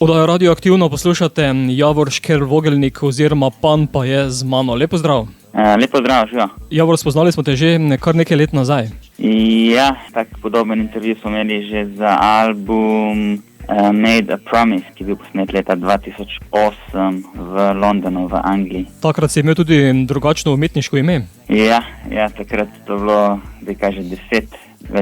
Oddajo Radioaktivno poslušate, Javor Škerl Vogelnik oziroma Pan pa je z mano. Lepo zdrav. Lepo zdrav, živa. Javor, spoznali smo te že kar nekaj let nazaj. Ja, tak podoben intervju smo imeli že za album Made a Promise, ki je bil posnet leta 2008 v Londonu, v Angliji. Takrat si imel tudi drugačno umetniško ime. Ja, takrat to bilo, več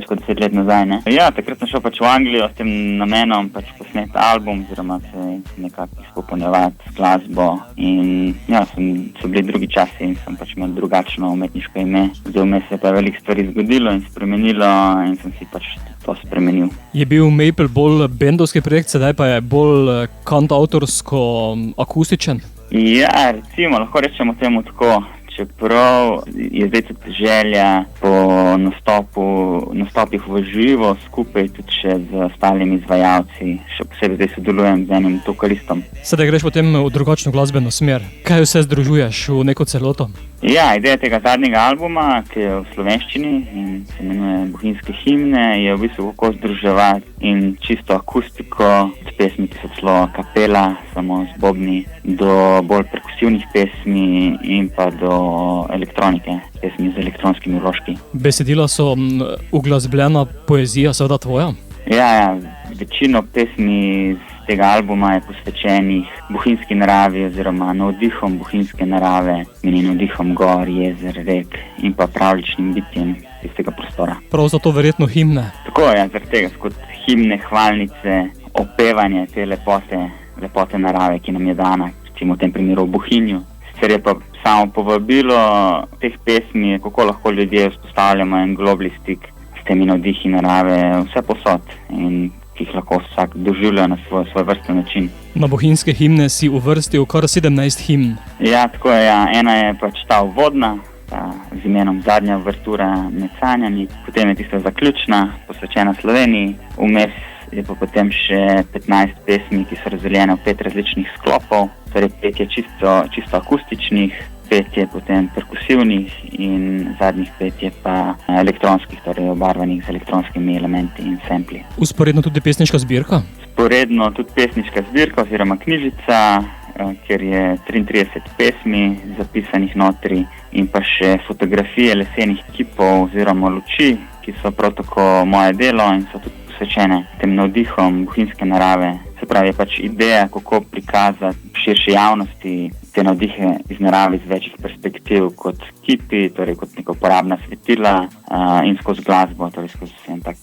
kot 10 let nazaj, ne? Ja, takrat sem šel pač v Anglijo s tem namenom pač posnet album, oziroma se nekako izpopolnjevati z glasbo in ja, so bili drugi časi in sem pač imel drugačno umetniško ime. Zdaj vmes se je pa veliko stvari zgodilo in spremenilo in sem si pač to spremenil. Je bil Maple bolj bendovski projekt, sedaj pa je bolj kantavtorsko akustičen? Ja, recimo, lahko rečemo temu tako. Čeprav je zdaj tudi želja po nastopih v živo, skupaj tudi še z ostalimi izvajalci, še posebej zdaj sodelujem z enim vokalistom. Sedaj greš potem v drugačno glasbeno smer. Kaj vse združuješ v neko celoto? Ja, ideja tega zadnjega albuma, ki je v slovenščini in se imenuje Bohinjske himne, je v bistvu kako združevati in čisto akustiko, s pesmi, ki so celo kapela, samo z bobni, do bolj perkusivnih pesmi in pa do elektronike, pesmi z elektronskimi vložki. Besedila so uglasbljena poezija, seveda tvoja? Ja, večino pesmi z tega albuma je posvečenih bohinjski naravi oziroma navdihom bohinjske narave, navdihom gor, jezer, rek in pa pravličnim bitjem iz tega prostora. Prav zato verjetno himne? Tako je, zaradi tega kot himne, hvalnice, opevanje te lepote narave, ki nam je dana, recimo v tem primeru v Bohinju. Sicer je pa samo povabilo teh pesmi, kako lahko ljudje vzpostavljamo en globli stik s temi navdihi narave, vse posod in ki jih lahko vsak doživlja na svoj vrsten način. Na Bohinjske himne si uvrstil kar 17 himn. Ja, tako je, ja. Ena je pač ta uvodna, z imenom Zadnja uvertura med sanjami, potem je tista zaključna, posvečena Sloveniji, vmes je pa potem še 15 pesmi, ki so razdeljene v 5 različnih sklopov, torej 5 je čisto akustičnih, 5 je potem perkusivnih in zadnjih 5 je pa elektronskih, torej obarvanih z elektronskimi elementi in sampli. Usporedno tudi pesniška zbirka? Usporedno tudi pesniška zbirka oziroma knjižica, kjer je 33 pesmi zapisanih notri in pa še fotografije lesenih kipov oziroma luči, ki so prav tako moje delo in so tudi posvečene tem navdihom bohinjske narave. Se pravi, je pač ideja, kako prikazati širši javnosti te navdihe iz narave iz večjih perspektiv kot kipi, torej kot neka uporabna svetila in skozi glasbo, torej skozi en tak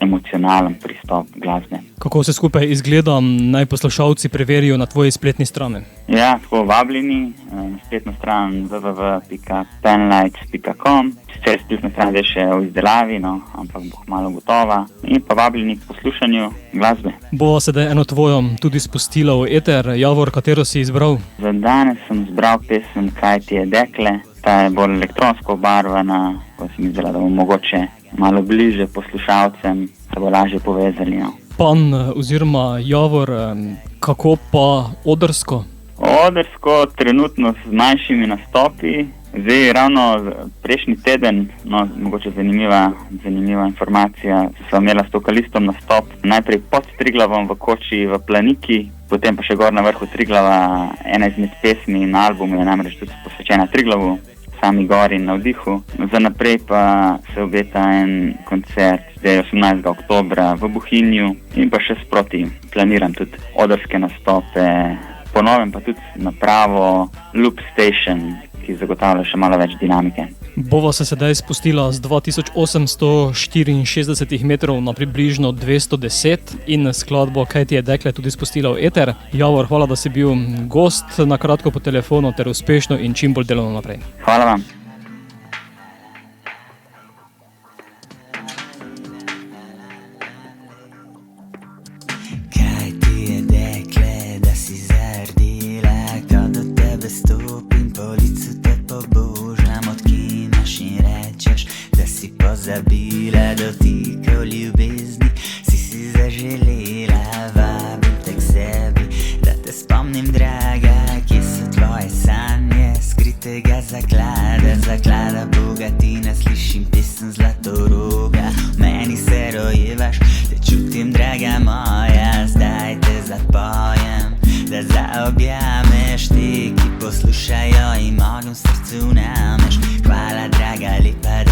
emocionalen pristop glasbe. Kako se skupaj izgleda, naj poslušalci preverijo na tvoji spletni strani? Ja, tako vabljeni na spletno stran www.penlights.com. Sicer spletna stran je še v izdelavi, ampak bo malo gotova. In pa vabljeni k poslušanju glasbe. Bova sedaj eno tvojo tudi spustila v eter. Javor, katero si izbral? Za danes sem izbral pesem Kaj ti je dekle. Ta je bolj elektronsko obarvana, ko sem izdelal, da bo mogoče malo bliže poslušalcem, da bo lažje povezali. Pan oziroma Javor, kako pa odrsko? Odrsko trenutno z manjšimi nastopi. Zdaj ravno prejšnji teden, mogoče zanimiva informacija, sva imela s vokalistom nastop najprej pod Triglavom v koči v Planiki, potem pa še gor na vrhu Triglava. Ena izmed pesmi na albumu je namreč tudi posvečena Triglavu, sami gori in navdihu. Za naprej pa se obeta en koncert, zdaj 18. oktobra v Bohinju in pa še sproti planiram tudi odrske nastope, po novem pa tudi napravo Loop Station, ki zagotavlja še malo več dinamike. Bova se sedaj spustila z 2864 metrov na približno 210 in skladbo Kaj ti je dekle tudi spustila v eter. Javor, hvala, da si bil gost na kratko po telefonu ter uspešno in čim bolj delovno naprej. Hvala vam. Kaj ti je dekle, da si zardila, ko do tebe stopim po licu te pobožam, odkinaš in rečeš, da si pozabila dotika v ljubezni, si zaželela, vabim te k sebi, da te spomnim, draga, kje so tvoje sanje skritega zaklada. se zaobjameš. Ti, ki poslušajo in mogem v srcu nameš. Hvala, draga, lepa